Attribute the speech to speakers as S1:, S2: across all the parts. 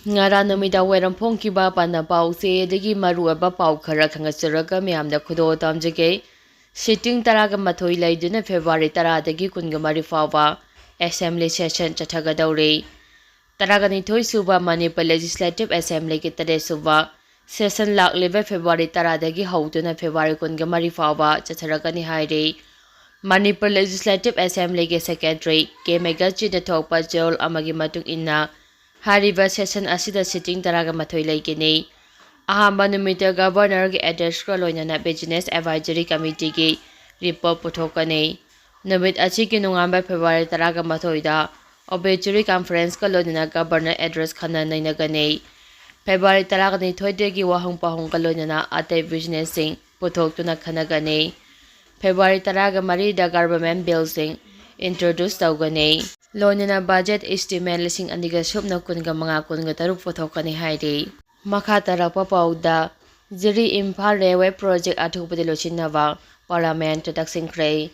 S1: Ngara numida weram phongkiba pana pause dagi maruaba pau khara khangasaraga miyamda khudo tamjage sitting taraga mathoi laiduna February 10 dagi kunga mari fawa assembly session chathagadawre taraga nithoi suba Manipur Legislative Assembly ki tare suba session lakleba February 10 dagi hauduna February kunga mari fawa chatharagani haire Manipur Legislative Assembly ke Secretary K Megachi da thokpa jol amagi matung inna Hariba session asida sitting taraga mathoi laigini ahamba numita governor ge address ko loinana business advisory committee ge report puthokani numit achi ki nungamba February taraga mathoi da obituary conference ko loinana governor address khana nainagani February taraga ni thoide gi wahang pahong ko loinana ate business sing puthok tuna khanagani February taraga mari da government bills introduce tawgani Loinana budget estimate lising aniga subna kunga mga kunga taruk puthokani hairi makha tarakpa pauda jiri Imphal railway project athupadi losinaba parliament taksingkhrei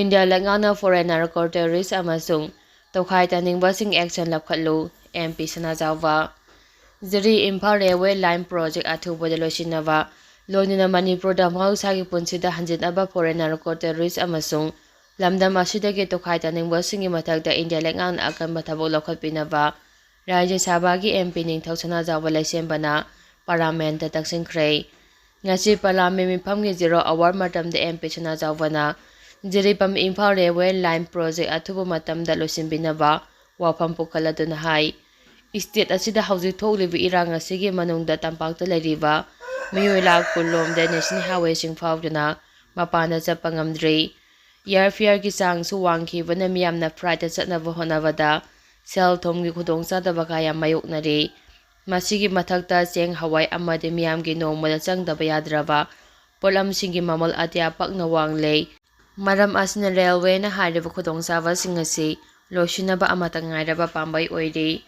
S1: India Langana foreigner quarteris amasung tokhai taningba sing action lapkhatlu MP Sanajawa jiri Imphal railway line project athupadi losinaba loinana Manipur da mausagi punsida hanjinaba foreigner quarteris amasung Lamdam asidagi tokhai taningba singi mathakta India Langana akanba thabok lokhatpinaba Rajya Sabha gi MP Ningthau Sanajawa laisembana parliament taksingkhrei ngasi parliament mifam gi 0 hour matamda MP Sanajawana jiripam Imphal railway line project athubu matamda losinbinaba wafam pukhaladuna hai state asida hauji thoklibi Erangna sigi manungda tampakta leiriba miyoi lakh kulomda national highway sing fauduna mapana chappa ngamdri airfare ki chang su wangkhibana miyamna flight chatnaba honabada sel thomgi khudongchadaba kaya mayoknari masigi mathakta cheng hawai amade miyamgi nomada changdaba yadraba polamsingi mamal atya pakna wanglei maram asina railway na hariba khudongchaba singasi losinaba amata ngairaba pambai oiri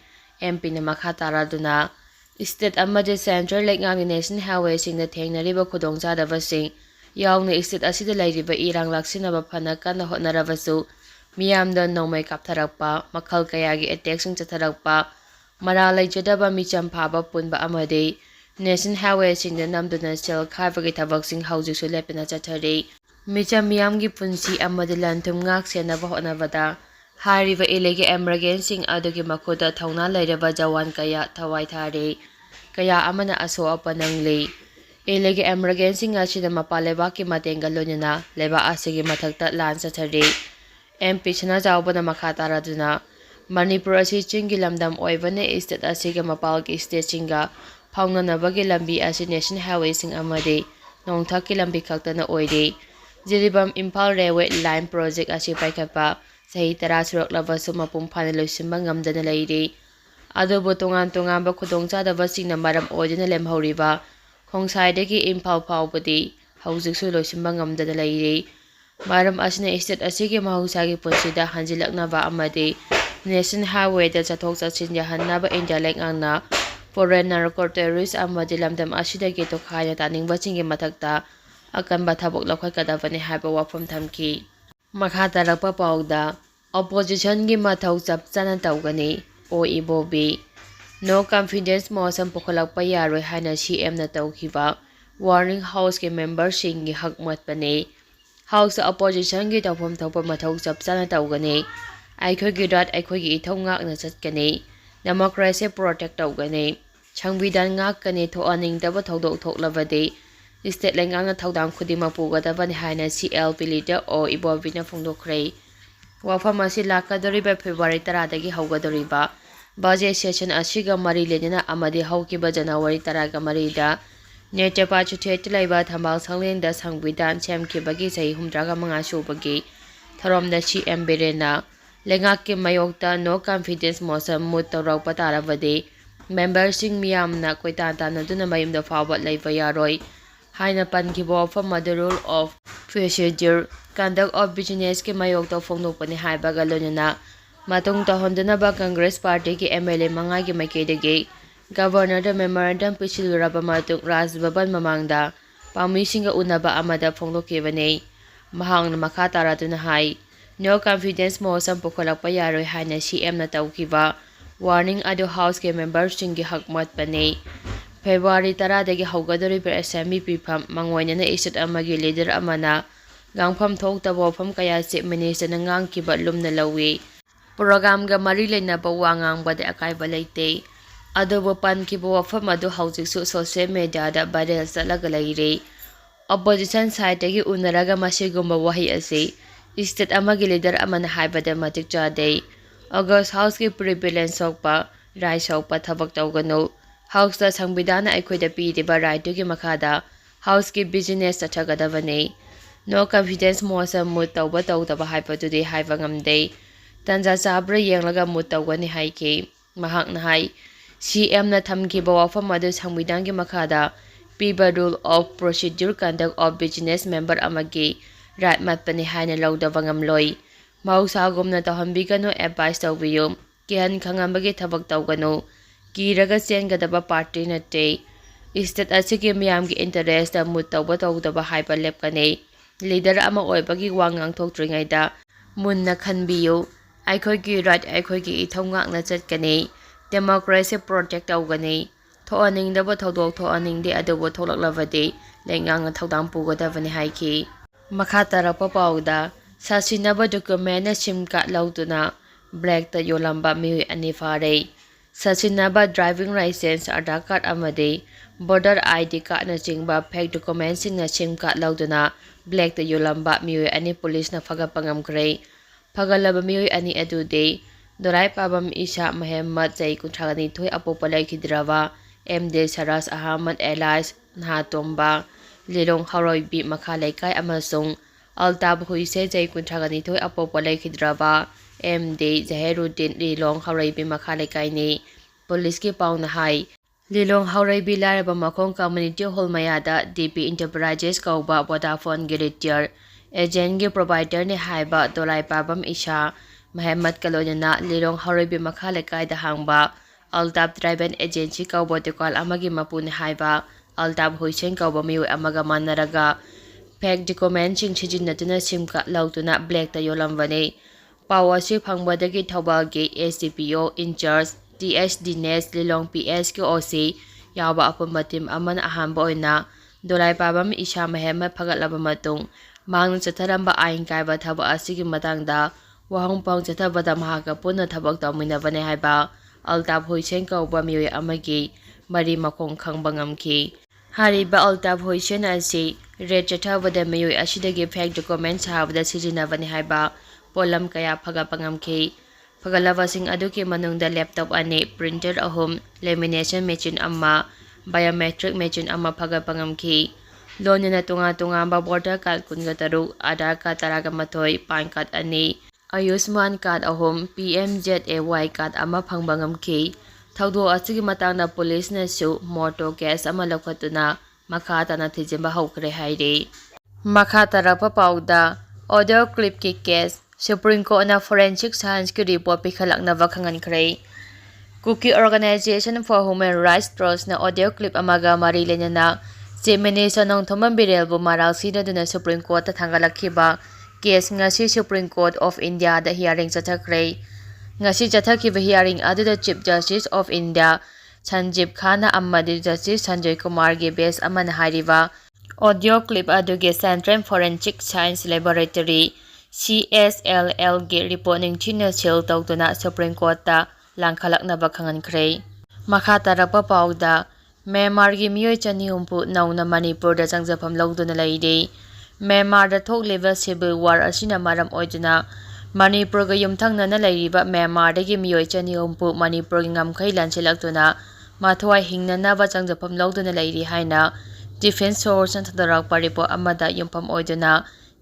S1: MP na makha taraduna state amade central Erangna national highway singda thengnariba khudongchadaba sing yaungna state asida lairiba irang laksinaba phana kana hotnarabasu miyamda nomai kaptharakpa makhal kayagi attack sing chatharakpa mara laijadaba micham phaba punba amade national highway singda namduna sel khaibagi thabak sing hauji su lepena chathari micham miyamgi punsi amade lanthum ngak senaba hotnabada hariba elege emergency adugi makhoda thauna lairaba jawan kaya thawai thare kaya amana aso apanangle elege emergency asida mapaleba ki matenga lonina leba asigi mathakta lan chathari MP Sanajawa makha taraduna Manipur asi chingi lamdam oibane state asiga mapalgi state singa phaungnanabagi lambi asi national highway sing amade nongthaki lambi khaktana oire jiribam Imphal railway line project asi paikapa sahi 10 suraklaba mapum phana loisimba ngamdana leire adubu tongan tongamba khudongchadaba singna maram oidina lemhoriba khongsaidagi Imphal phawbadi haujiksu loisimba ngamdana leire maram asina state asigi mahusagi punsida hanjilaknaba amade national highway da chathok chachin yahannaba India Langana foreigner quarteris amade lamdam asidagi tokhaya taningba chingi mathakta akanba thabok lokhatkadabani haiba wafam thamki makha tarakpa pauda opposition gi mathau chapchana tawgani o ibobi no confidence motion pukhalakpa yaroi haina CM na tawkhiba warning house ke member sing gi hakmat pane House opposition gi tawpham thawpa mathau chapchana tawgani aikhogi dot aikhogi ithongak na chatkani democracy protect tawgani changbidan ngakani thoaning daba thodok thoklabadi state Erangna thodam khudima pugadabani haina CLP leader o ibobina phongdokhre wafam asi lakadoriba February 10 dagi haugadoriba budget session asiga mari lenina amadi haukiba January 10 ga marida Netepa chuthet laiba thambal sanglengda sangbidan semkibagi sahi humdraga manga subagi tharomda CM Berena lengakki mayokta no confidence motion mut tawrakpa tarabadi member sing miyamna koitan tanaduna mayumda fawat laiba yaroi haina pankibo from the rule of procedure conduct of business ki mayokta phongdokpani haibaga lonina matung tahondana Congress party ki MLA manga gi makedagi Governor da memorandum pichiluraba matung Raj Bhavan mamangda pamisinga unaba amada phongdokebane mahangna makha taraduna hai no confidence motion pukhalakpa yaroi haina CM na tawkiba warning adu house ke members singi hakmat pane February 10 dagi haugadori per assembly pifam mangoina na isut amagi leader amana gangpham thokta bofam kaya chief minister na ngang ki balum na lawi program ga mari lena ba wangang ba de akai ba leite adu bo pan ki bo wafam adu housing su social media da viral salaga leire opposition side dagi unaraga masigumba wahi ase state amagi leader amana haibada matik chade August house ki prevalence sokpa rai sokpa thabak tawgano house da sangbidana aikhoida pi diba right to ki makada house ki business chachagadavane no confidence mosa mut tawba tawdaba haipa today haiba ngamde tanja sabra yenglaga mut tawgani haike mahak na hai CM na thamki bawa fam adu sangbidan ki makada piba rule of procedure conduct of business member amagi right matpani haina lawdaba ngamloi mausagumna tahanbigano advice tawbiyo kihan khangambagi thabak tawgano Kiraga sengadaba party nate state asigi miyamgi interest da mut tawba tawdaba haipa lepkane leader ama oibagi wangang thoktringaida munna khanbiyo aikhoi ki right aikhoi ki ithongak na chatkane democracy protect tawgane thoaning daba thodok thoaning de adobo tholaklabade lengang thodam pugadabane haiki makha tarapa pauda sasinaba document na sim card lauduna black ta yolamba mi ani fare Sasinaba driving license Aadhaar card amadi border ID card na chingba fake documents na sim card lauduna black ta yolamba miyoy ani police na phagapangamkre phagalaba miyoy ani adude dorai pabam Isa Muhammad jai kunthagani thoi apopalai khidrawa MD Saras Ahmad Elias Nahatomba Lirong Haroi bi makha laikai amasung Altab Huise jai kunthagani thoi apopalai khidrawa MD Zahiruddin Lilong Haraibi Makhalaikai ni Police ki pauna hai Lilong Haraibi laraba makong community hall mayada DP Enterprises kauba Vodafone Girityar agent gi provider ni haiba dolai pabam Isa Muhammad Kalonana Lilong Haraibi Makhalaikai da hangba Altab Driven Agency kauba dekal amagi mapuni haiba Altab Huisen kauba miyu amaga manaraga fake document ching sijinatuna sim card lautuna black ta yolamvane Pawasi Pangbadagi Tawagi SDPO in charge TS Dines Lilong PS QOC Yawa Apamatim Aman Ahamba Oina Dolai Pabam Isa Muhammad Pagatlaba Matung Mang Chataramba Ain Kaiba Taba Asigi Matangda Wahong Pang Chatabada Mahaka Puna Tabak Dominavane Haiba Altab Huisen Kauba Miwi Amagi Mari Makong Kangbangamki Hariba Altab Huisen Asi Red Chatabada Miwi Ashidagi fake documents Habda Sijinavane Haiba Polam kaya phagapangamki phagalawasing aduki manungda laptop ani printer ahum lamination machine amma biometric machine amma phagapangamki lonina tunga ba voter card kunga taru Aadhaar card taraga mathoi pan card ani Ayushman card ahum PMZAY card amma phangbangamki thaudo asigi matangna police na su moto case amma lokhatuna makha tana thijimba hokre haire makha tarapa pauda audio clip ki case Supreme Court na Forensic Science ki report pikhalak na vakhangan kray. Cookie Organization for Human Rights Trust na audio clip amaga marilena na Chief Minister nong Thoman Birel bu maral sida duna Supreme Court ta thangalakhiba case ngasi Supreme Court of India da hearing chathakray. Ngasi chathakhiba hearing adu da Chief Justice of India Sanjeev Khanna amadi Justice Sanjay Kumar ge base aman hariba audio clip adu ge Central Forensic Science Laboratory CSLL ge reporting china sel tawtuna Supreme Court ta langkhalak na bakhangan kray makha tarapa pauda Myanmar gi miyoi chani humpu Nouna Manipur da changjafam lawduna laide Myanmar da thok level civil war asina maram oiduna Manipur ga yumthangna na lairiba Myanmar da gi miyoi chani humpu Manipur gi ngamkhai lanchilaktuna mathwai hingna na ba changjafam lawduna lairi haina defense source and thadarak paripo amada yumpham oiduna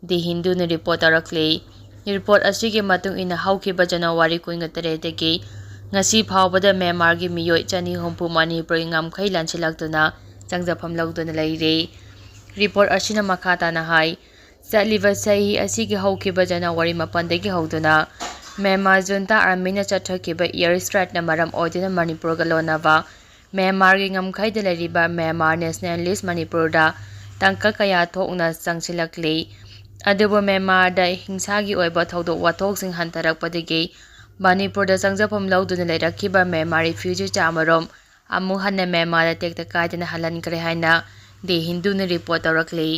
S1: The Hindu na report arakle report asigi matung ina haukiba January 23 dagi ngasi phawbada Myanmar gi miyoi chani humpu Manipur ngamkhai lanchilaktuna changjafam lawduna laire report asina makhata na hai chaliba sahi asigi haukiba January 4 dagi hauduna Myanmar junta army na chathakiba air strike na maram oidina Manipur ga lonaba Myanmar gi ngamkhai da lariba Myanmar nationalist Manipur da tangka kaya thokna changsilakle Adubo Myanmar da hingsagi oiba thodok wathok sing hantarakpadagi ꯃꯅꯤꯄꯨꯔꯗ ꯆꯪꯖꯐꯝ ꯂꯧꯗꯨꯅ ꯂꯩꯔꯛꯈꯤꯕ Myanmar refugee ꯆꯥꯃꯔꯣꯝ ꯑꯃꯨꯛ ꯍꯟꯅ ꯃ꯭ꯌꯥꯟꯃꯥꯔꯗ ꯇꯦꯛꯇ ꯀꯥꯏꯗꯅ ꯍꯜꯍꯟꯈ꯭ꯔꯦ ꯍꯥꯏꯅ ꯗꯤ ꯍꯤꯟꯗꯨꯅ report ꯇꯧꯔꯛꯂꯤ꯫